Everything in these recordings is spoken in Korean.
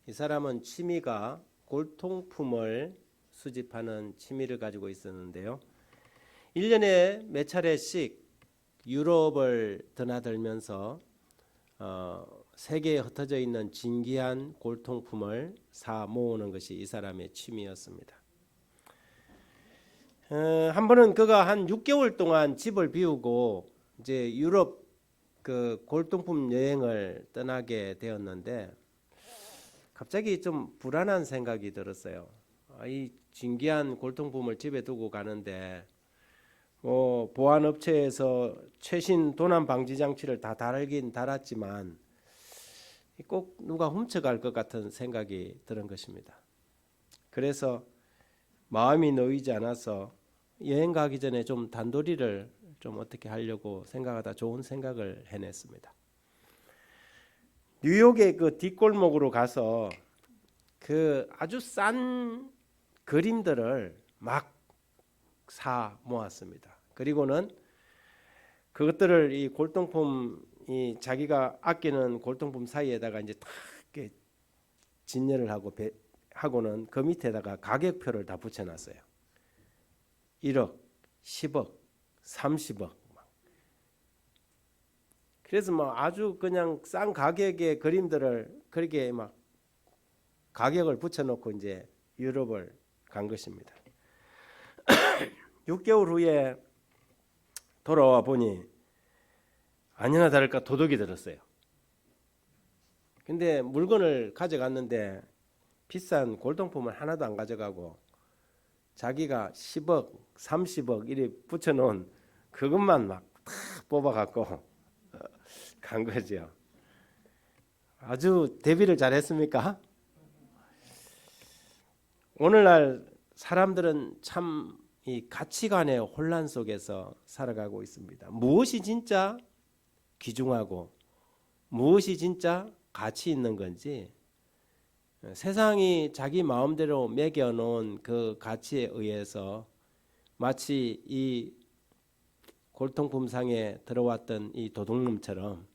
이 사람은 취미가 골통품을 수집하는 취미를 가지고 있었는데요. 1년에 몇 차례씩 유럽을 드나들면서 세계에 흩어져 있는 진귀한 골통품을 사 모으는 것이 이 사람의 취미였습니다. 한 번은 그가 한 6개월 동안 집을 비우고 이제 유럽 그 골동품 여행을 떠나게 되었는데 갑자기 좀 불안한 생각이 들었어요. 이 진귀한 골동품을 집에 두고 가는데 보안 업체에서 최신 도난 방지 장치를 다 달긴 달았지만 꼭 누가 훔쳐갈 것 같은 생각이 드는 것입니다. 그래서 마음이 놓이지 않아서 여행 가기 전에 좀 단도리를 좀 어떻게 하려고 생각하다 좋은 생각을 해냈습니다. 뉴욕의 그 뒷골목으로 가서 그 아주 싼 그림들을 막 사 모았습니다. 그리고는 그것들을 이 골동품 이 자기가 아끼는 골동품 사이에다가 이제 탁 이렇게 진열을 하고는 그 밑에다가 가격표를 다 붙여놨어요. 1억, 10억, 30억. 그래서 아주 그냥 싼 가격의 그림들을 그렇게 막 가격을 붙여놓고 이제 유럽을 간 것입니다. 6개월 후에 돌아와 보니 아니나 다를까 도둑이 들었어요. 근데 물건을 가져갔는데 비싼 골동품을 하나도 안 가져가고 자기가 10억, 30억 이리 붙여놓은 그것만 막 다 뽑아갖고 간 거죠. 아주 대비를 잘했습니까? 오늘날 사람들은 참 이 가치관의 혼란 속에서 살아가고 있습니다. 무엇이 진짜 귀중하고 무엇이 진짜 가치 있는 건지 세상이 자기 마음대로 매겨놓은 그 가치에 의해서 마치 이 골통품상에 들어왔던 이 도둑놈처럼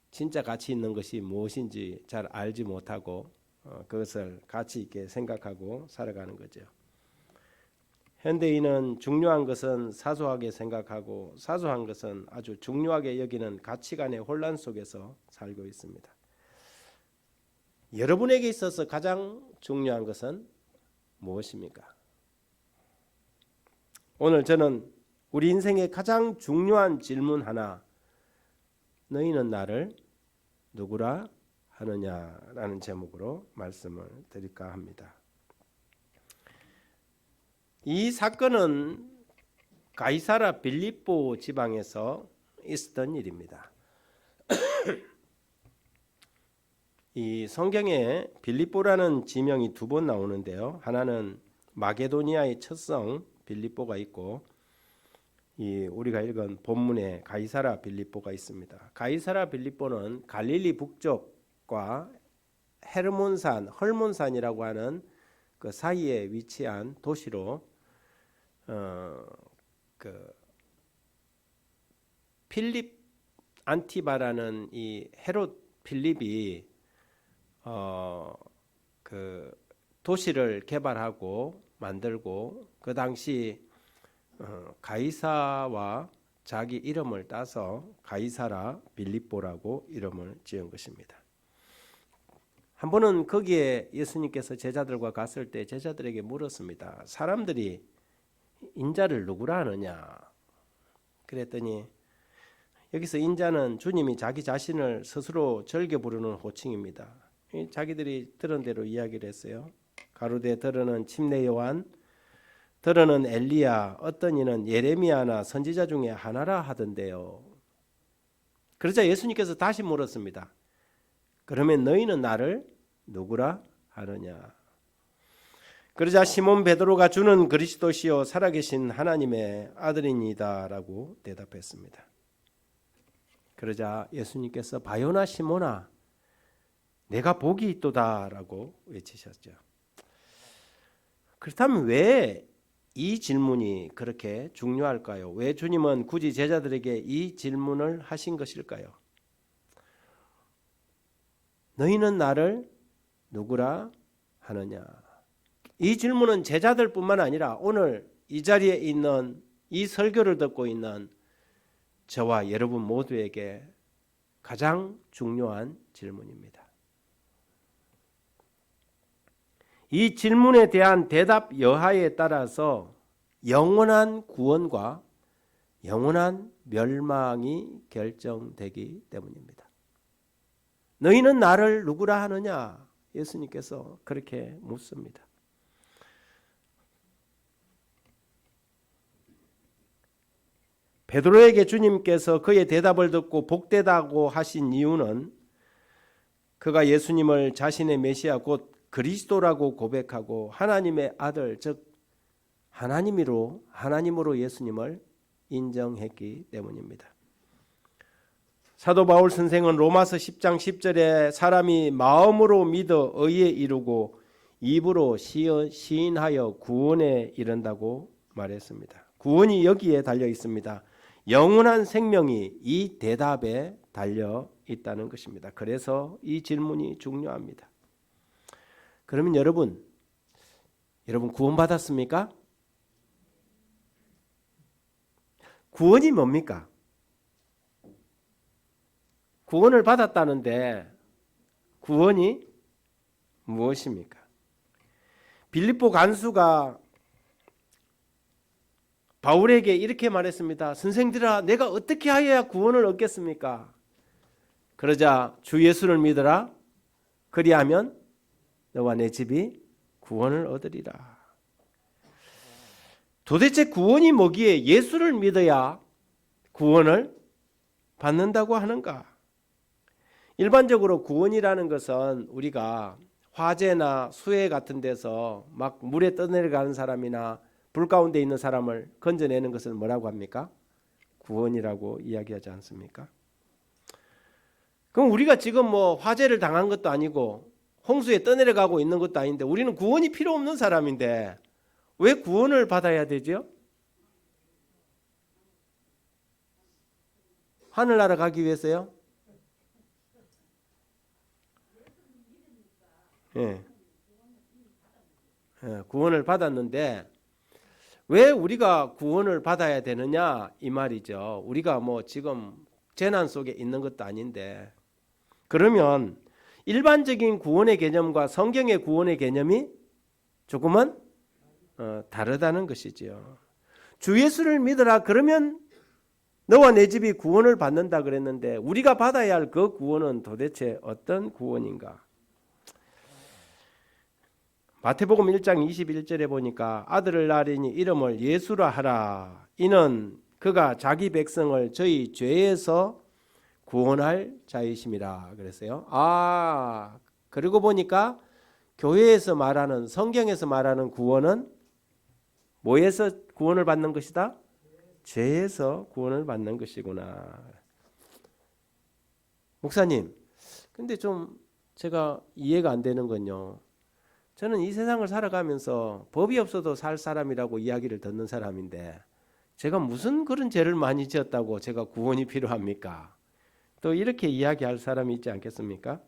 진짜 가치 있는 것이 무엇인지 잘 알지 못하고 그것을 가치 있게 생각하고 살아가는 거죠. 현대인은 중요한 것은 사소하게 생각하고 사소한 것은 아주 중요하게 여기는 가치관의 혼란 속에서 살고 있습니다. 여러분에게 있어서 가장 중요한 것은 무엇입니까? 오늘 저는 우리 인생의 가장 중요한 질문 하나, 너희는 나를 누구라 하느냐라는 제목으로 말씀을 드릴까 합니다. 이 사건은 가이사라 빌립보 지방에서 있었던 일입니다. 이 성경에 빌립보라는 지명이 두 번 나오는데요. 하나는 마게도니아의 첫 성 빌립보가 있고 우리가 읽은 본문에 가이사라 빌립보가 있습니다. 가이사라 빌립보는 갈릴리 북쪽과 헤르몬산, 헐몬산이라고 하는 그 사이에 위치한 도시로 필립 안티바라는 이 헤롯 필립이 그 도시를 개발하고 만들고 그 당시 가이사와 자기 이름을 따서 가이사라 빌립보라고 이름을 지은 것입니다. 한 번은 거기에 예수님께서 제자들과 갔을 때 제자들에게 물었습니다. 사람들이 인자를 누구라 하느냐? 그랬더니 여기서 인자는 주님이 자기 자신을 스스로 즐겨 부르는 호칭입니다. 자기들이 들은 대로 이야기를 했어요. 가로되 들으는 침례 요한, 들으는 엘리야, 어떤 이는 예레미야나 선지자 중에 하나라 하던데요. 그러자 예수님께서 다시 물었습니다. 그러면 너희는 나를 누구라 하느냐? 그러자 시몬 베드로가 주는 그리스도시요 살아계신 하나님의 아들이니다라고 대답했습니다. 그러자 예수님께서 바요나 시몬아 내가 복이 있도다라고 외치셨죠. 그렇다면 왜 이 질문이 그렇게 중요할까요? 왜 주님은 굳이 제자들에게 이 질문을 하신 것일까요? 너희는 나를 누구라 하느냐. 이 질문은 제자들뿐만 아니라 오늘 이 자리에 있는 이 설교를 듣고 있는 저와 여러분 모두에게 가장 중요한 질문입니다. 이 질문에 대한 대답 여하에 따라서 영원한 구원과 영원한 멸망이 결정되기 때문입니다. 너희는 나를 누구라 하느냐? 예수님께서 그렇게 묻습니다. 베드로에게 주님께서 그의 대답을 듣고 복되다고 하신 이유는 그가 예수님을 자신의 메시아 곧 그리스도라고 고백하고 하나님의 아들 즉 하나님으로 예수님을 인정했기 때문입니다. 사도 바울 선생은 로마서 10장 10절에 사람이 마음으로 믿어 의에 이르고 입으로 시인하여 구원에 이른다고 말했습니다. 구원이 여기에 달려 있습니다. 영원한 생명이 이 대답에 달려 있다는 것입니다. 그래서 이 질문이 중요합니다. 그러면 여러분 구원받았습니까? 구원이 뭡니까? 구원을 받았다는데 구원이 무엇입니까? 빌립보 간수가 바울에게 이렇게 말했습니다. 선생들아, 내가 어떻게 하여야 구원을 얻겠습니까? 그러자 주 예수를 믿어라. 그리하면 너와 내 집이 구원을 얻으리라. 도대체 구원이 뭐기에 예수를 믿어야 구원을 받는다고 하는가? 일반적으로 구원이라는 것은 우리가 화재나 수해 같은 데서 막 물에 떠내려가는 사람이나 불 가운데 있는 사람을 건져내는 것을 뭐라고 합니까? 구원이라고 이야기하지 않습니까? 그럼 우리가 지금 뭐 화재를 당한 것도 아니고 홍수에 떠내려가고 있는 것도 아닌데 우리는 구원이 필요 없는 사람인데 왜 구원을 받아야 되죠? 하늘나라 가기 위해서요? 예. 구원을 받았는데 왜 우리가 구원을 받아야 되느냐 이 말이죠. 우리가 뭐 지금 재난 속에 있는 것도 아닌데 그러면 일반적인 구원의 개념과 성경의 구원의 개념이 조금은 다르다는 것이지요. 주 예수를 믿어라 그러면 너와 내 집이 구원을 받는다 그랬는데 우리가 받아야 할 그 구원은 도대체 어떤 구원인가? 마태복음 1장 21절에 보니까 아들을 낳으리니 이름을 예수라 하라. 이는 그가 자기 백성을 저희 죄에서 구원할 자이심이라 그랬어요. 그리고 보니까 교회에서 말하는 성경에서 말하는 구원은 뭐에서 구원을 받는 것이다? 죄에서 구원을 받는 것이구나. 목사님, 근데 좀 제가 이해가 안 되는 건요. 저는 이 세상을 살아가면서 법이 없어도 살 사람이라고 이야기를 듣는 사람인데 제가 무슨 그런 죄를 많이 지었다고 제가 구원이 필요합니까? 또 이렇게 이야기할 사람이 있지 않겠습니까?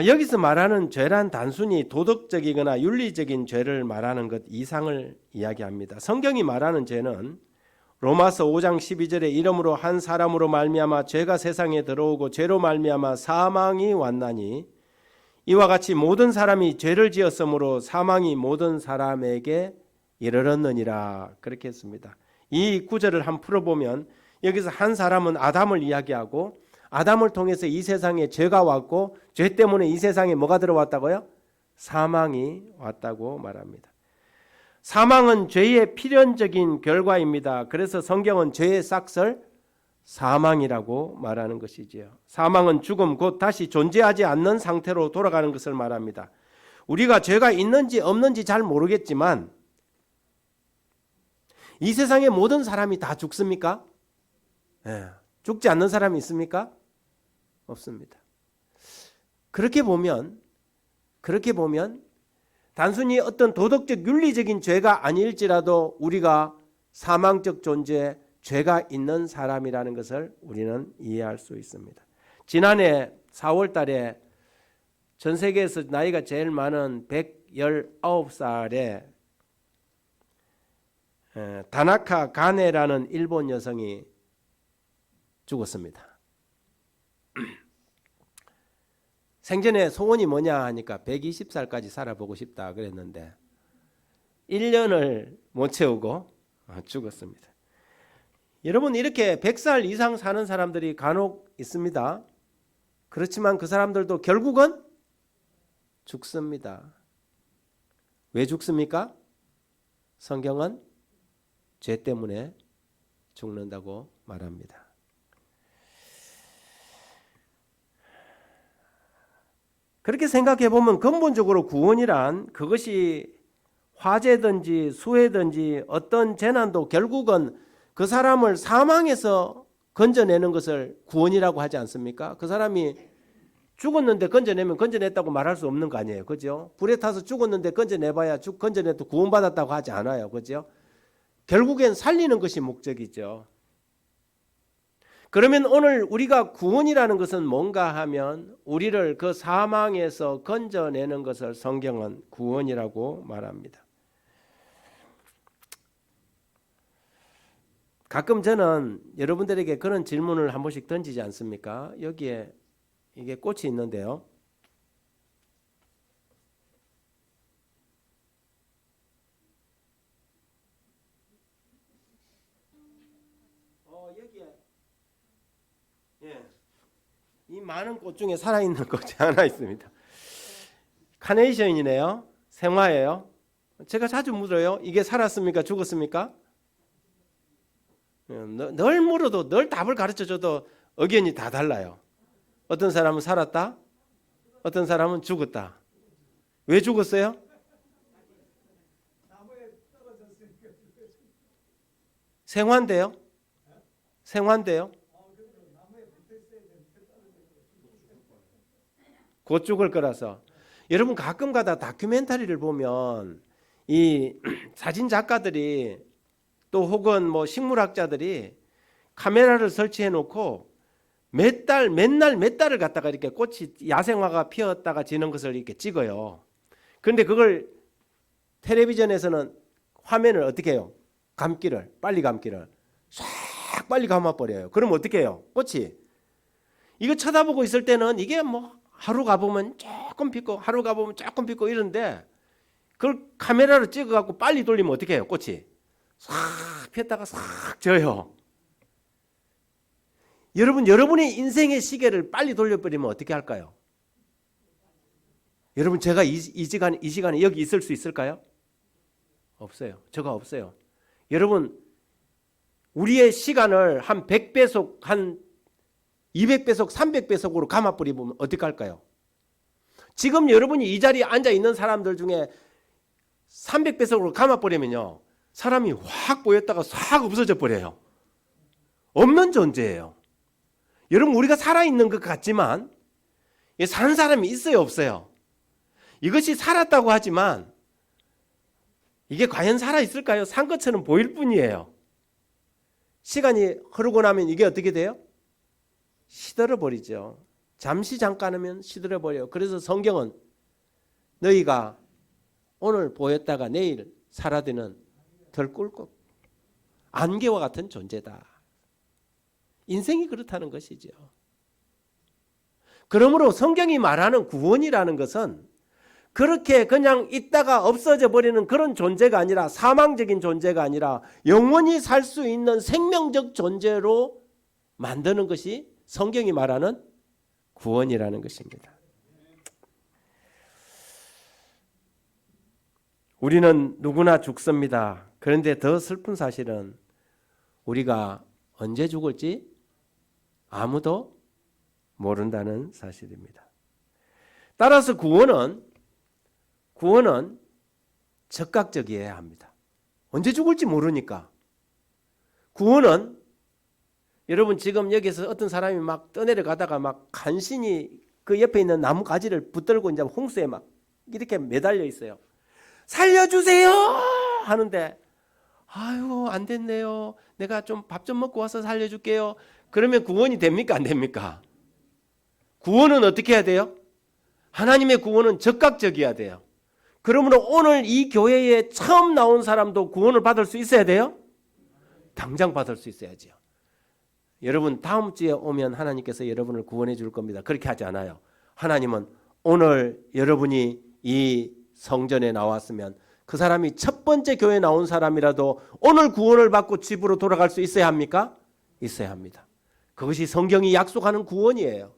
여기서 말하는 죄란 단순히 도덕적이거나 윤리적인 죄를 말하는 것 이상을 이야기합니다. 성경이 말하는 죄는 로마서 5장 12절에 이름으로 한 사람으로 말미암아 죄가 세상에 들어오고 죄로 말미암아 사망이 왔나니 이와 같이 모든 사람이 죄를 지었으므로 사망이 모든 사람에게 이르렀느니라 그렇게 했습니다. 이 구절을 한번 풀어보면 여기서 한 사람은 아담을 이야기하고 아담을 통해서 이 세상에 죄가 왔고 죄 때문에 이 세상에 뭐가 들어왔다고요? 사망이 왔다고 말합니다. 사망은 죄의 필연적인 결과입니다. 그래서 성경은 죄의 싹설 사망이라고 말하는 것이지요. 사망은 죽음 곧 다시 존재하지 않는 상태로 돌아가는 것을 말합니다. 우리가 죄가 있는지 없는지 잘 모르겠지만 이 세상의 모든 사람이 다 죽습니까? 죽지 않는 사람이 있습니까? 없습니다. 그렇게 보면 단순히 어떤 도덕적 윤리적인 죄가 아닐지라도 우리가 사망적 존재, 죄가 있는 사람이라는 것을 우리는 이해할 수 있습니다. 지난해 4월 달에 전 세계에서 나이가 제일 많은 119살에 다나카 가네라는 일본 여성이 죽었습니다. 생전에 소원이 뭐냐 하니까 120살까지 살아보고 싶다 그랬는데 1년을 못 채우고 죽었습니다. 여러분, 이렇게 100살 이상 사는 사람들이 간혹 있습니다. 그렇지만 그 사람들도 결국은 죽습니다. 왜 죽습니까? 성경은 죄 때문에 죽는다고 말합니다. 그렇게 생각해 보면 근본적으로 구원이란 그것이 화재든지 수해든지 어떤 재난도 결국은 그 사람을 사망에서 건져내는 것을 구원이라고 하지 않습니까? 그 사람이 죽었는데 건져내면 건져냈다고 말할 수 없는 거 아니에요. 그죠? 불에 타서 죽었는데 건져내봐야 건져내도 구원받았다고 하지 않아요. 그죠? 결국엔 살리는 것이 목적이죠. 그러면 오늘 우리가 구원이라는 것은 뭔가 하면 우리를 그 사망에서 건져내는 것을 성경은 구원이라고 말합니다. 가끔 저는 여러분들에게 그런 질문을 한 번씩 던지지 않습니까? 여기에 이게 꽃이 있는데요. 여기에 이 많은 꽃 중에 살아있는 꽃이 하나 있습니다. 카네이션이네요. 생화예요. 제가 자주 물어요. 이게 살았습니까? 죽었습니까? 늘 물어도 늘 답을 가르쳐줘도 의견이 다 달라요. 어떤 사람은 살았다. 어떤 사람은 죽었다. 왜 죽었어요? 생화인데요. 생화인데요. 곧 죽을 거라서. 여러분, 가끔가다 다큐멘터리를 보면 이 사진 작가들이 또 혹은 뭐 식물학자들이 카메라를 설치해 놓고 맨날 몇 달을 갖다가 이렇게 꽃이 야생화가 피었다가 지는 것을 이렇게 찍어요. 그런데 그걸 텔레비전에서는 화면을 어떻게 해요? 빨리 감기를 싹 빨리 감아버려요. 그럼 어떻게 해요? 꽃이 이거 쳐다보고 있을 때는 이게 뭐 하루 가보면 조금 피고 하루 가보면 조금 피고 이런데 그걸 카메라로 찍어갖고 빨리 돌리면 어떻게 해요? 꽃이 싹 폈다가 싹 져요. 여러분의 인생의 시계를 빨리 돌려버리면 어떻게 할까요? 여러분, 제가 이 시간에 여기 있을 수 있을까요? 없어요. 저가 없어요. 여러분, 우리의 시간을 한 100배속, 한 200배속, 300배속으로 감아버리면 어떻게 할까요? 지금 여러분이 이 자리에 앉아 있는 사람들 중에 300배속으로 감아버리면요, 사람이 확 보였다가 싹 없어져 버려요. 없는 존재예요. 여러분, 우리가 살아있는 것 같지만 산 사람이 있어요, 없어요? 이것이 살았다고 하지만 이게 과연 살아있을까요? 산 것처럼 보일 뿐이에요. 시간이 흐르고 나면 이게 어떻게 돼요? 시들어 버리죠. 잠시 잠깐 하면 시들어 버려요. 그래서 성경은 너희가 오늘 보였다가 내일 사라지는 덜꿀꺽 안개와 같은 존재다. 인생이 그렇다는 것이죠. 그러므로 성경이 말하는 구원이라는 것은 그렇게 그냥 있다가 없어져 버리는 그런 존재가 아니라, 사망적인 존재가 아니라 영원히 살 수 있는 생명적 존재로 만드는 것이 성경이 말하는 구원이라는 것입니다. 우리는 누구나 죽습니다. 그런데 더 슬픈 사실은 우리가 언제 죽을지 아무도 모른다는 사실입니다. 따라서 구원은 적극적이어야 합니다. 언제 죽을지 모르니까. 구원은 여러분, 지금 여기서 어떤 사람이 막 떠내려가다가 막 간신히 그 옆에 있는 나무 가지를 붙들고 이제 홍수에 막 이렇게 매달려 있어요. 살려주세요 하는데, 아유 안 됐네요. 내가 좀 밥 좀 먹고 와서 살려줄게요. 그러면 구원이 됩니까? 안 됩니까? 구원은 어떻게 해야 돼요? 하나님의 구원은 즉각적이어야 돼요. 그러므로 오늘 이 교회에 처음 나온 사람도 구원을 받을 수 있어야 돼요? 당장 받을 수 있어야죠. 여러분 다음 주에 오면 하나님께서 여러분을 구원해 줄 겁니다. 그렇게 하지 않아요. 하나님은 오늘 여러분이 이 성전에 나왔으면 그 사람이 첫 번째 교회에 나온 사람이라도 오늘 구원을 받고 집으로 돌아갈 수 있어야 합니까? 있어야 합니다. 그것이 성경이 약속하는 구원이에요.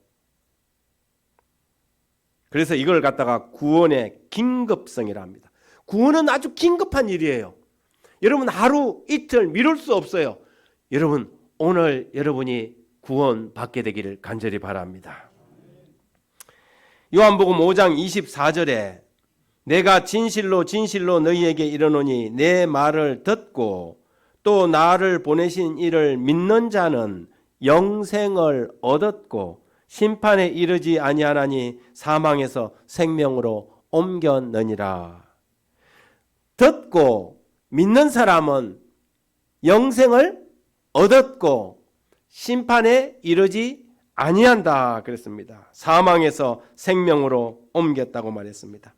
그래서 이걸 갖다가 구원의 긴급성이라 합니다. 구원은 아주 긴급한 일이에요. 여러분 하루 이틀 미룰 수 없어요. 여러분 오늘 여러분이 구원 받게 되기를 간절히 바랍니다. 요한복음 5장 24절에 내가 진실로 진실로 너희에게 이르노니 내 말을 듣고 또 나를 보내신 이를 믿는 자는 영생을 얻었고 심판에 이르지 아니하나니 사망에서 생명으로 옮겼느니라. 듣고 믿는 사람은 영생을 얻었고 심판에 이르지 아니한다 그랬습니다. 사망에서 생명으로 옮겼다고 말했습니다.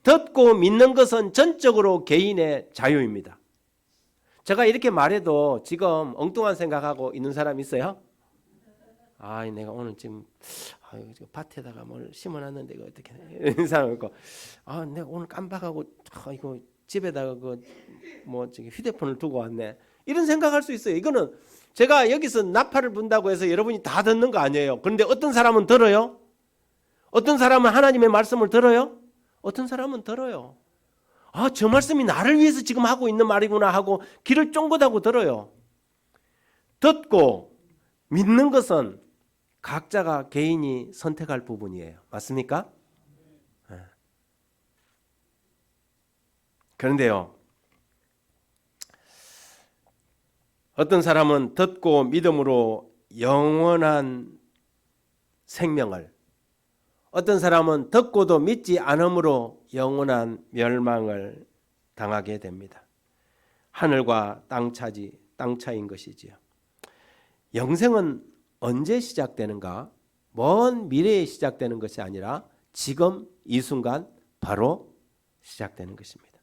듣고 믿는 것은 전적으로 개인의 자유입니다. 제가 이렇게 말해도 지금 엉뚱한 생각하고 있는 사람 있어요? 아, 내가 오늘 지금 밭에다가 뭘 심어놨는데 이거 어떻게 이런 사람 있고, 아, 내가 오늘 깜빡하고 이거 집에다가 저기 휴대폰을 두고 왔네. 이런 생각할 수 있어요. 이거는 제가 여기서 나팔을 분다고 해서 여러분이 다 듣는 거 아니에요. 그런데 어떤 사람은 들어요? 어떤 사람은 하나님의 말씀을 들어요? 어떤 사람은 들어요. 아, 저 말씀이 나를 위해서 지금 하고 있는 말이구나 하고 귀를 쫑긋하고 들어요. 듣고 믿는 것은 각자가 개인이 선택할 부분이에요. 맞습니까? 네. 그런데요, 어떤 사람은 듣고 믿음으로 영원한 생명을, 어떤 사람은 듣고도 믿지 않음으로 영원한 멸망을 당하게 됩니다. 하늘과 땅 차이인 것이지요. 영생은 언제 시작되는가? 먼 미래에 시작되는 것이 아니라 지금 이 순간 바로 시작되는 것입니다.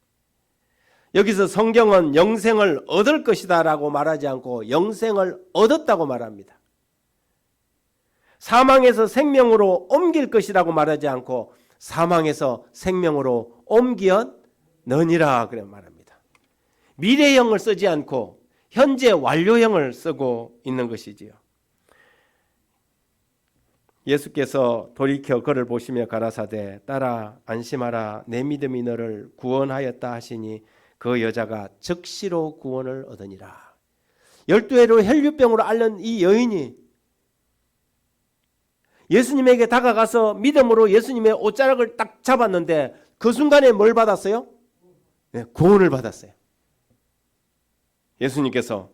여기서 성경은 영생을 얻을 것이다 라고 말하지 않고 영생을 얻었다고 말합니다. 사망에서 생명으로 옮길 것이라고 말하지 않고 사망에서 생명으로 옮겼느니라 그래 말합니다. 미래형을 쓰지 않고 현재 완료형을 쓰고 있는 것이지요. 예수께서 돌이켜 그를 보시며 가라사대 따라 안심하라 내 믿음이 너를 구원하였다 하시니 그 여자가 즉시로 구원을 얻으니라. 12회로 혈류병으로 앓는 이 여인이 예수님에게 다가가서 믿음으로 예수님의 옷자락을 딱 잡았는데 그 순간에 뭘 받았어요? 네, 구원을 받았어요. 예수님께서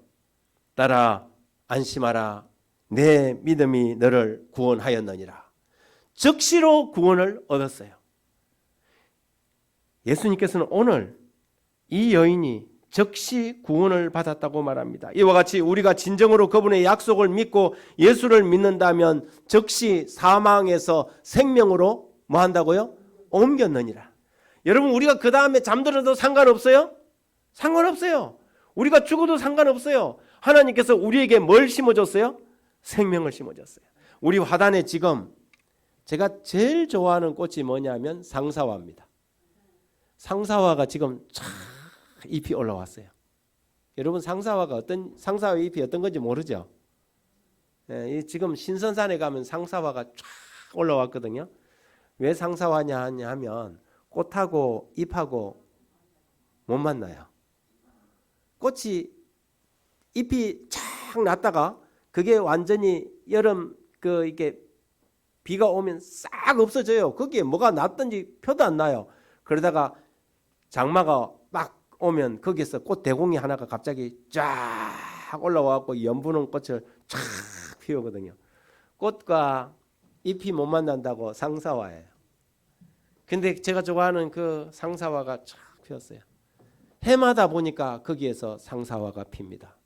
따라 안심하라 내 믿음이 너를 구원하였느니라. 즉시로 구원을 얻었어요. 예수님께서는 오늘 이 여인이 즉시 구원을 받았다고 말합니다. 이와 같이 우리가 진정으로 그분의 약속을 믿고 예수를 믿는다면 즉시 사망에서 생명으로 뭐 한다고요? 옮겼느니라. 여러분 우리가 그 다음에 잠들어도 상관없어요? 상관없어요. 우리가 죽어도 상관없어요. 하나님께서 우리에게 뭘 심어줬어요? 생명을 심어줬어요. 우리 화단에 지금 제가 제일 좋아하는 꽃이 뭐냐면 상사화입니다. 상사화가 지금 쫙 잎이 올라왔어요. 여러분 상사화 잎이 어떤 건지 모르죠? 예, 지금 신선산에 가면 상사화가 쫙 올라왔거든요. 왜 상사화냐 하면 꽃하고 잎하고 못 만나요. 잎이 쫙 났다가 그게 완전히 여름 이게 비가 오면 싹 없어져요. 거기에 뭐가 났든지 표도 안 나요. 그러다가 장마가 막 오면 거기서 꽃 대공이 하나가 갑자기 쫙 올라와갖고 연분홍 꽃을 쫙 피우거든요. 꽃과 잎이 못 만난다고 상사화예요. 근데 제가 좋아하는 그 상사화가 쫙 피었어요. 해마다 보니까 거기에서 상사화가 핍니다.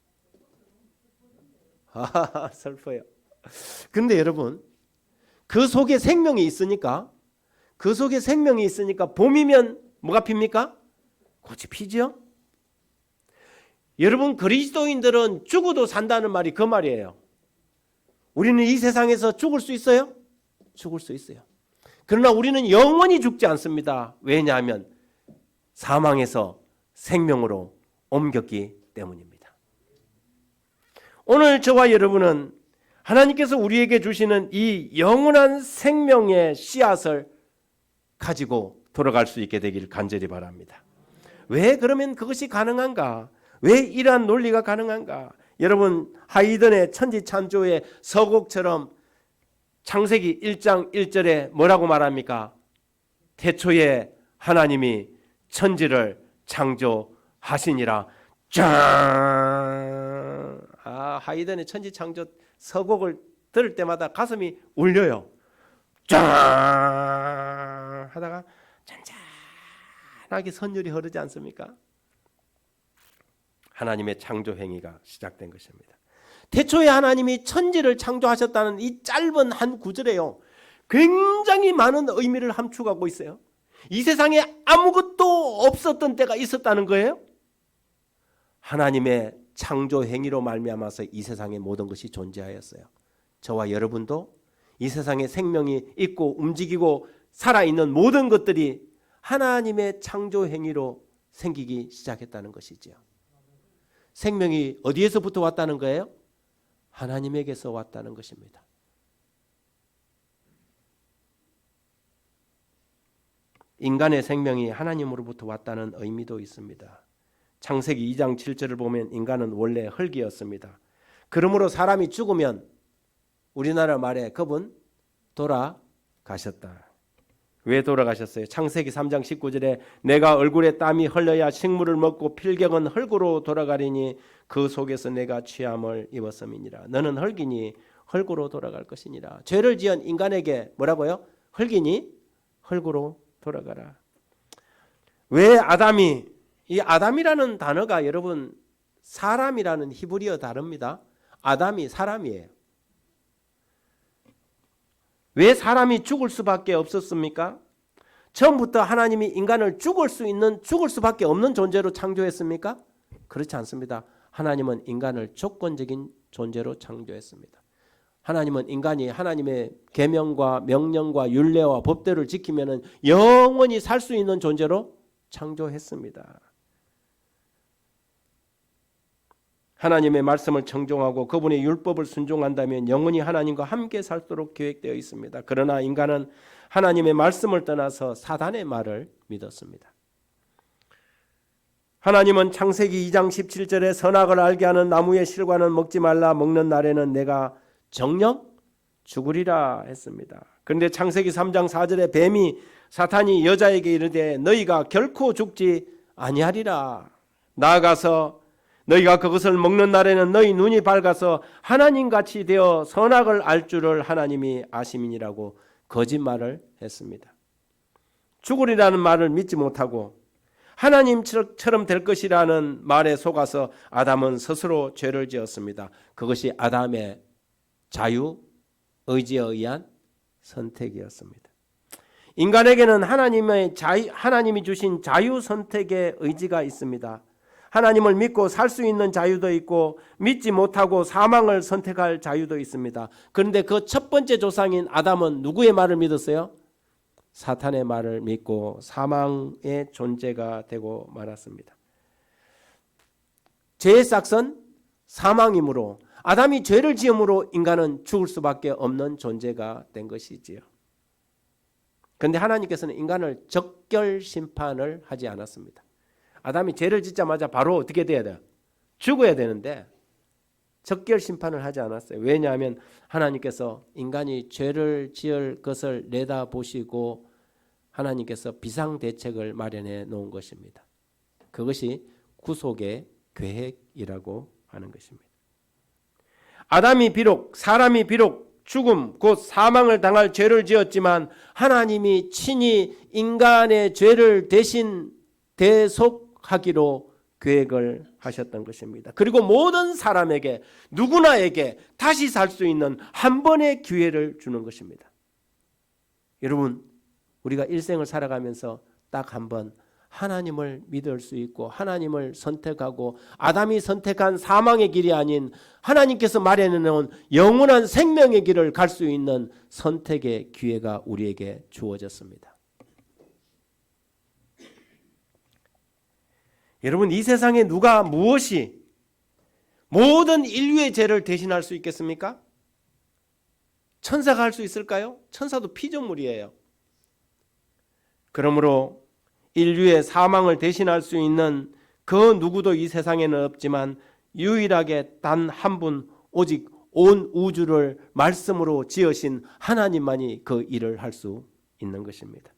아, 슬퍼요. 근데 여러분 그 속에 생명이 있으니까, 그 속에 생명이 있으니까 봄이면 뭐가 핍니까? 꽃이 피죠. 여러분, 그리스도인들은 죽어도 산다는 말이 그 말이에요. 우리는 이 세상에서 죽을 수 있어요? 죽을 수 있어요. 그러나 우리는 영원히 죽지 않습니다. 왜냐하면 사망에서 생명으로 옮겼기 때문입니다. 오늘 저와 여러분은 하나님께서 우리에게 주시는 이 영원한 생명의 씨앗을 가지고 돌아갈 수 있게 되길 간절히 바랍니다. 왜 그러면 그것이 가능한가? 왜 이러한 논리가 가능한가? 여러분, 하이든의 천지창조의 서곡처럼 창세기 1장 1절에 뭐라고 말합니까? 태초에 하나님이 천지를 창조하시니라. 짠! 하이든의 천지창조 서곡을 들을 때마다 가슴이 울려요. 짠! 하다가 잔잔하게 선율이 흐르지 않습니까? 하나님의 창조 행위가 시작된 것입니다. 태초에 하나님이 천지를 창조하셨다는 이 짧은 한 구절에요, 굉장히 많은 의미를 함축하고 있어요. 이 세상에 아무것도 없었던 때가 있었다는 거예요. 하나님의 창조 행위로 말미암아서 이 세상의 모든 것이 존재하였어요. 저와 여러분도 이 세상에 생명이 있고 움직이고 살아있는 모든 것들이 하나님의 창조 행위로 생기기 시작했다는 것이지요. 생명이 어디에서부터 왔다는 거예요? 하나님에게서 왔다는 것입니다. 인간의 생명이 하나님으로부터 왔다는 의미도 있습니다. 창세기 2장 7절을 보면 인간은 원래 흙이었습니다. 그러므로 사람이 죽으면 우리나라 말에 그분 돌아가셨다. 왜 돌아가셨어요? 창세기 3장 19절에 내가 얼굴에 땀이 흘러야 식물을 먹고 필경은 흙으로 돌아가리니 그 속에서 내가 취함을 입었음이니라. 너는 흙이니 흙으로 돌아갈 것이니라. 죄를 지은 인간에게 뭐라고요? 흙이니 흙으로 돌아가라. 왜 아담이, 이 아담이라는 단어가 여러분 사람이라는 히브리어 단어입니다. 아담이 사람이에요. 왜 사람이 죽을 수밖에 없었습니까? 처음부터 하나님이 인간을 죽을 수밖에 없는 존재로 창조했습니까? 그렇지 않습니다. 하나님은 인간을 조건적인 존재로 창조했습니다. 하나님은 인간이 하나님의 계명과 명령과 율례와 법대로를 지키면 영원히 살 수 있는 존재로 창조했습니다. 하나님의 말씀을 청종하고 그분의 율법을 순종한다면 영원히 하나님과 함께 살도록 계획되어 있습니다. 그러나 인간은 하나님의 말씀을 떠나서 사단의 말을 믿었습니다. 하나님은 창세기 2장 17절에 선악을 알게 하는 나무의 실과는 먹지 말라, 먹는 날에는 내가 정녕 죽으리라 했습니다. 그런데 창세기 3장 4절에 뱀이 사탄이 여자에게 이르되 너희가 결코 죽지 아니하리라. 나아가서 너희가 그것을 먹는 날에는 너희 눈이 밝아서 하나님같이 되어 선악을 알 줄을 하나님이 아심이니라고 거짓말을 했습니다. 죽으리라는 말을 믿지 못하고 하나님처럼 될 것이라는 말에 속아서 아담은 스스로 죄를 지었습니다. 그것이 아담의 자유 의지에 의한 선택이었습니다. 인간에게는 하나님이 주신 자유 선택의 의지가 있습니다. 하나님을 믿고 살 수 있는 자유도 있고 믿지 못하고 사망을 선택할 자유도 있습니다. 그런데 그 첫 번째 조상인 아담은 누구의 말을 믿었어요? 사탄의 말을 믿고 사망의 존재가 되고 말았습니다. 죄의 싹은 사망이므로 아담이 죄를 지음으로 인간은 죽을 수밖에 없는 존재가 된 것이지요. 그런데 하나님께서는 인간을 적결 심판을 하지 않았습니다. 아담이 죄를 짓자마자 바로 어떻게 돼야 돼요? 죽어야 되는데 적결 심판을 하지 않았어요. 왜냐하면 하나님께서 인간이 죄를 지을 것을 내다보시고 하나님께서 비상대책을 마련해 놓은 것입니다. 그것이 구속의 계획이라고 하는 것입니다. 사람이 비록 죽음 곧 사망을 당할 죄를 지었지만 하나님이 친히 인간의 죄를 대신 대속하기로 계획을 하셨던 것입니다. 그리고 모든 사람에게 누구나에게 다시 살 수 있는 한 번의 기회를 주는 것입니다. 여러분, 우리가 일생을 살아가면서 딱 한 번 하나님을 믿을 수 있고 하나님을 선택하고 아담이 선택한 사망의 길이 아닌 하나님께서 마련해놓은 영원한 생명의 길을 갈 수 있는 선택의 기회가 우리에게 주어졌습니다. 여러분, 이 세상에 누가 무엇이 모든 인류의 죄를 대신할 수 있겠습니까? 천사가 할 수 있을까요? 천사도 피조물이에요. 그러므로 인류의 사망을 대신할 수 있는 그 누구도 이 세상에는 없지만 유일하게 단 한 분, 오직 온 우주를 말씀으로 지으신 하나님만이 그 일을 할 수 있는 것입니다.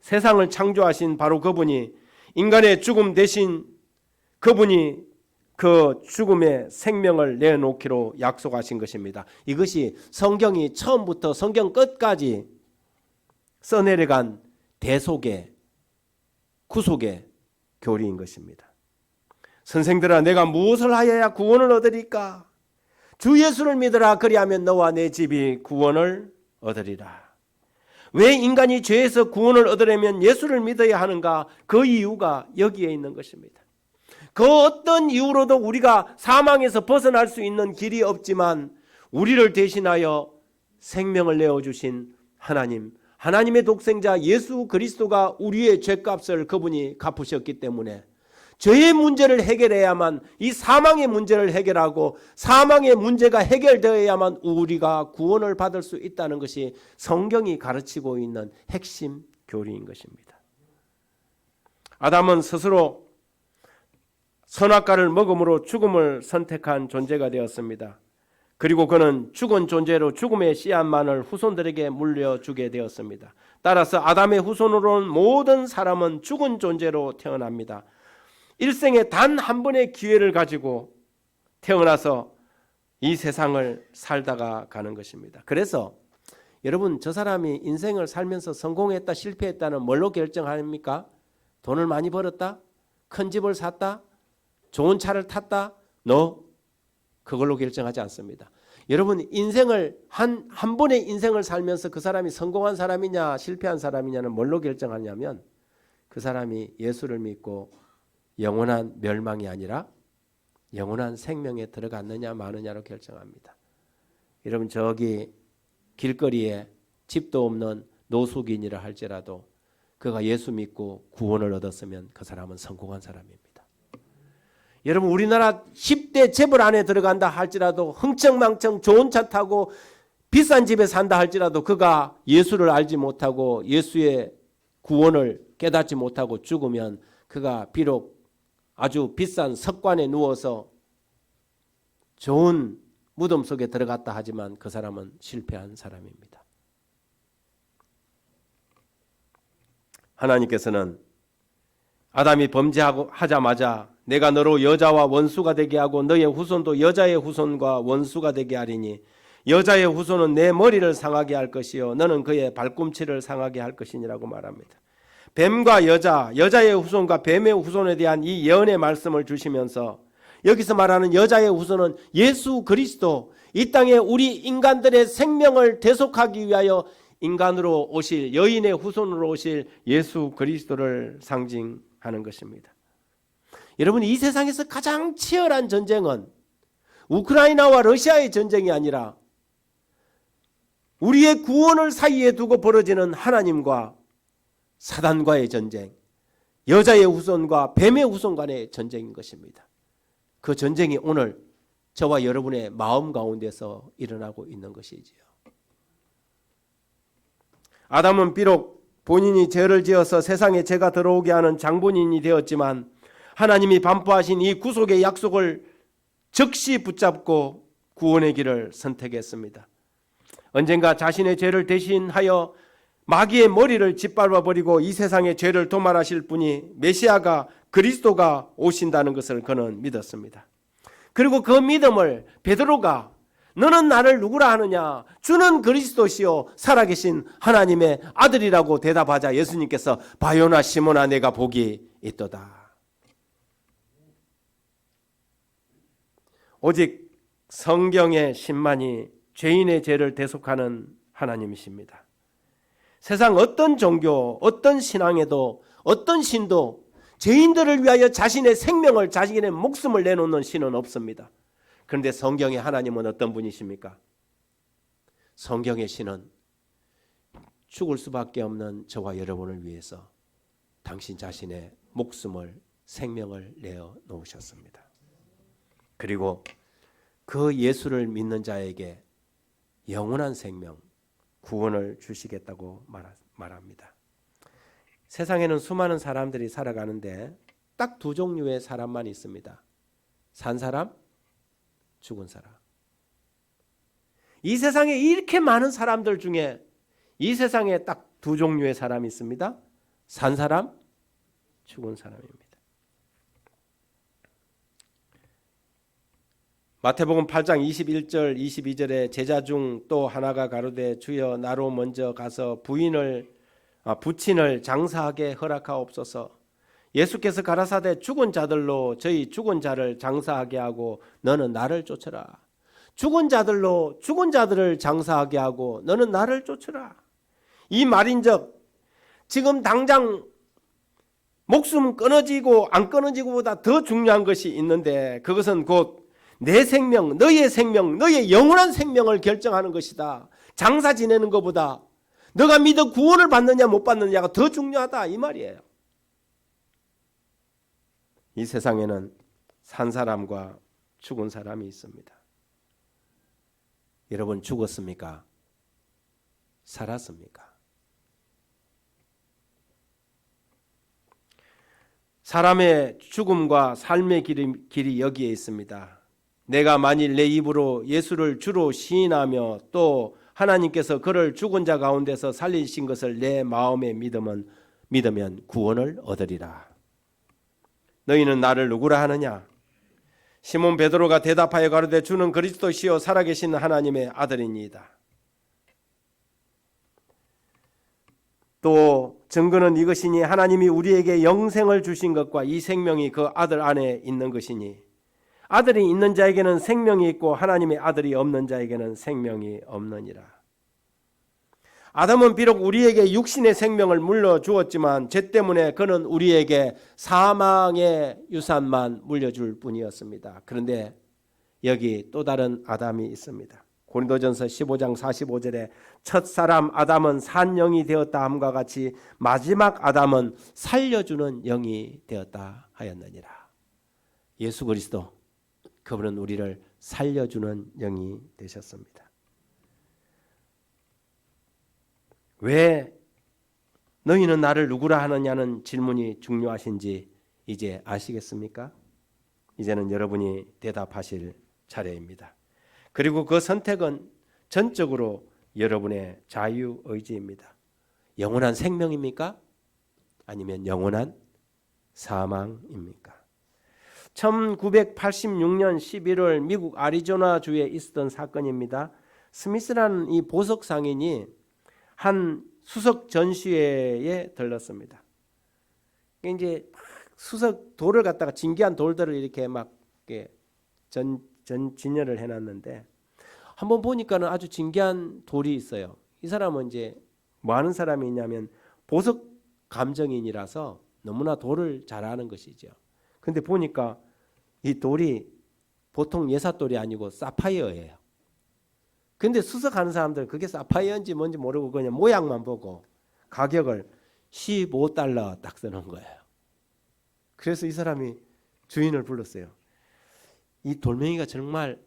세상을 창조하신 바로 그분이 인간의 죽음 대신 그분이 그 죽음의 생명을 내놓기로 약속하신 것입니다. 이것이 성경이 처음부터 성경 끝까지 써내려간 대속의 구속의 교리인 것입니다. 선생들아, 내가 무엇을 하여야 구원을 얻으리까? 주 예수를 믿으라. 그리하면 너와 내 집이 구원을 얻으리라. 왜 인간이 죄에서 구원을 얻으려면 예수를 믿어야 하는가? 그 이유가 여기에 있는 것입니다. 그 어떤 이유로도 우리가 사망에서 벗어날 수 있는 길이 없지만 우리를 대신하여 생명을 내어주신 하나님, 하나님의 독생자 예수 그리스도가 우리의 죄값을 그분이 갚으셨기 때문에 죄의 문제를 해결해야만, 이 사망의 문제를 해결하고 사망의 문제가 해결되어야만 우리가 구원을 받을 수 있다는 것이 성경이 가르치고 있는 핵심 교리인 것입니다. 아담은 스스로 선악과를 먹음으로 죽음을 선택한 존재가 되었습니다. 그리고 그는 죽은 존재로 죽음의 씨앗만을 후손들에게 물려주게 되었습니다. 따라서 아담의 후손으로 온 모든 사람은 죽은 존재로 태어납니다. 일생에 단 한 번의 기회를 가지고 태어나서 이 세상을 살다가 가는 것입니다. 그래서 여러분, 저 사람이 인생을 살면서 성공했다 실패했다는 뭘로 결정합니까? 돈을 많이 벌었다? 큰 집을 샀다? 좋은 차를 탔다? 그걸로 결정하지 않습니다. 여러분, 인생을 한 번의 인생을 살면서 그 사람이 성공한 사람이냐 실패한 사람이냐는 뭘로 결정하냐면 그 사람이 예수를 믿고 영원한 멸망이 아니라 영원한 생명에 들어갔느냐 마느냐로 결정합니다. 여러분, 저기 길거리에 집도 없는 노숙인이라 할지라도 그가 예수 믿고 구원을 얻었으면 그 사람은 성공한 사람입니다. 여러분, 우리나라 10대 재벌 안에 들어간다 할지라도 흥청망청 좋은 차 타고 비싼 집에 산다 할지라도 그가 예수를 알지 못하고 예수의 구원을 깨닫지 못하고 죽으면 그가 비록 아주 비싼 석관에 누워서 좋은 무덤 속에 들어갔다 하지만 그 사람은 실패한 사람입니다. 하나님께서는 아담이 범죄하자마자 내가 너로 여자와 원수가 되게 하고 너의 후손도 여자의 후손과 원수가 되게 하리니 여자의 후손은 내 머리를 상하게 할 것이요 너는 그의 발꿈치를 상하게 할 것이니라고 말합니다. 뱀과 여자의 후손과 뱀의 후손에 대한 이 예언의 말씀을 주시면서 여기서 말하는 여자의 후손은 예수 그리스도, 이 땅에 우리 인간들의 생명을 대속하기 위하여 인간으로 오실, 여인의 후손으로 오실 예수 그리스도를 상징하는 것입니다. 여러분, 이 세상에서 가장 치열한 전쟁은 우크라이나와 러시아의 전쟁이 아니라 우리의 구원을 사이에 두고 벌어지는 하나님과 사단과의 전쟁, 여자의 후손과 뱀의 후손 간의 전쟁인 것입니다. 그 전쟁이 오늘 저와 여러분의 마음 가운데서 일어나고 있는 것이지요. 아담은 비록 본인이 죄를 지어서 세상에 죄가 들어오게 하는 장본인이 되었지만 하나님이 반포하신 이 구속의 약속을 즉시 붙잡고 구원의 길을 선택했습니다. 언젠가 자신의 죄를 대신하여 마귀의 머리를 짓밟아버리고 이 세상의 죄를 도말하실 분이 메시아가 그리스도가 오신다는 것을 그는 믿었습니다. 그리고 그 믿음을 베드로가 너는 나를 누구라 하느냐? 주는 그리스도시요 살아계신 하나님의 아들이라고 대답하자 예수님께서 바요나 시몬아 내가 복이 있도다. 오직 성경의 신만이 죄인의 죄를 대속하는 하나님이십니다. 세상 어떤 종교, 어떤 신앙에도, 어떤 신도 죄인들을 위하여 자신의 생명을, 자신의 목숨을 내놓는 신은 없습니다. 그런데 성경의 하나님은 어떤 분이십니까? 성경의 신은 죽을 수밖에 없는 저와 여러분을 위해서 당신 자신의 목숨을, 생명을 내어 놓으셨습니다. 그리고 그 예수를 믿는 자에게 영원한 생명, 구원을 주시겠다고 말합니다. 세상에는 수많은 사람들이 살아가는데 딱 두 종류의 사람만 있습니다. 산 사람, 죽은 사람. 이 세상에 이렇게 많은 사람들 중에 이 세상에 딱 두 종류의 사람이 있습니다. 산 사람, 죽은 사람입니다. 마태복음 8장 21절 22절에 제자 중 또 하나가 가로되 주여 나로 먼저 가서 부친을 장사하게 허락하옵소서. 예수께서 가라사대 죽은 자들로 저희 죽은 자를 장사하게 하고 너는 나를 쫓으라. 죽은 자들로 죽은 자들을 장사하게 하고 너는 나를 쫓으라. 이 말인즉 지금 당장 목숨 끊어지고 안 끊어지고보다 더 중요한 것이 있는데 그것은 곧 내 생명, 너의 영원한 생명을 결정하는 것이다. 장사 지내는 것보다 너가 믿어 구원을 받느냐 못 받느냐가 더 중요하다 이 말이에요. 이 세상에는 산 사람과 죽은 사람이 있습니다. 여러분 죽었습니까? 살았습니까? 사람의 죽음과 삶의 길이 여기에 있습니다. 내가 만일 내 입으로 예수를 주로 시인하며 또 하나님께서 그를 죽은 자 가운데서 살리신 것을 내 마음에 믿으면 구원을 얻으리라. 너희는 나를 누구라 하느냐? 시몬 베드로가 대답하여 가로되 주는 그리스도시요 살아계신 하나님의 아들이니이다. 또 증거는 이것이니 하나님이 우리에게 영생을 주신 것과 이 생명이 그 아들 안에 있는 것이니 아들이 있는 자에게는 생명이 있고 하나님의 아들이 없는 자에게는 생명이 없느니라. 아담은 비록 우리에게 육신의 생명을 물려주었지만 죄 때문에 그는 우리에게 사망의 유산만 물려줄 뿐이었습니다. 그런데 여기 또 다른 아담이 있습니다. 고린도전서 15장 45절에 첫사람 아담은 산 영이 되었다 함과 같이 마지막 아담은 살려주는 영이 되었다 하였느니라. 예수 그리스도 그분은 우리를 살려주는 영이 되셨습니다. 왜 너희는 나를 누구라 하느냐는 질문이 중요하신지 이제 아시겠습니까? 이제는 여러분이 대답하실 차례입니다. 그리고 그 선택은 전적으로 여러분의 자유의지입니다. 영원한 생명입니까? 아니면 영원한 사망입니까? 1986년 11월 미국 애리조나주에 있었던 사건입니다. 스미스라는 이 보석 상인이 한 수석 전시회에 들렀습니다. 이제 수석 돌을 갖다가 진귀한 돌들을 이렇게 막 진열을 해놨는데 한번 보니까는 아주 진귀한 돌이 있어요. 이 사람은 이제 뭐 하는 사람이 있냐면 보석 감정인이라서 너무나 돌을 잘 아는 것이죠. 근데 보니까 이 돌이 보통 예사돌이 아니고 사파이어예요. 근데 수석하는 사람들 그게 사파이어인지 뭔지 모르고 그냥 모양만 보고 가격을 $15 딱 쓰는 거예요. 그래서 이 사람이 주인을 불렀어요. 이 돌멩이가 정말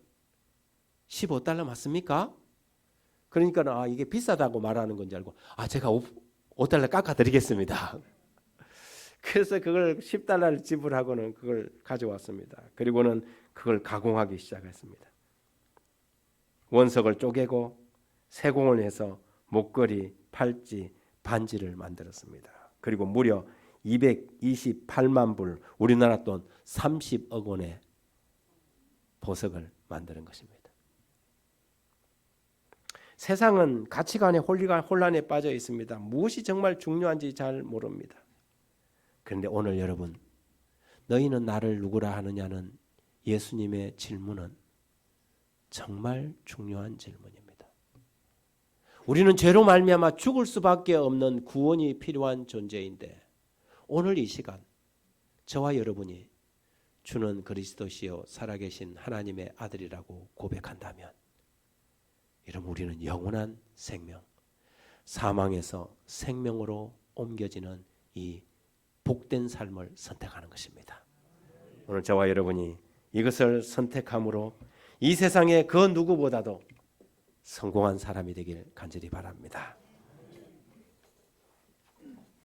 $15 맞습니까? 그러니까 이게 비싸다고 말하는 건지 알고 제가 $5 깎아드리겠습니다. 그래서 그걸 $10를 지불하고는 그걸 가져왔습니다. 그리고는 그걸 가공하기 시작했습니다. 원석을 쪼개고 세공을 해서 목걸이, 팔찌, 반지를 만들었습니다. 그리고 무려 228만 불, 우리나라 돈 30억 원의 보석을 만드는 것입니다. 세상은 가치관의 혼란에 빠져 있습니다. 무엇이 정말 중요한지 잘 모릅니다. 그런데 오늘 여러분, 너희는 나를 누구라 하느냐는 예수님의 질문은 정말 중요한 질문입니다. 우리는 죄로 말미암아 죽을 수밖에 없는 구원이 필요한 존재인데 오늘 이 시간 저와 여러분이 주는 그리스도시요 살아계신 하나님의 아들이라고 고백한다면 여러분 우리는 영원한 생명, 사망에서 생명으로 옮겨지는 이 복된 삶을 선택하는 것입니다. 오늘 저와 여러분이 이것을 선택함으로 이 세상의 그 누구보다도 성공한 사람이 되길 간절히 바랍니다.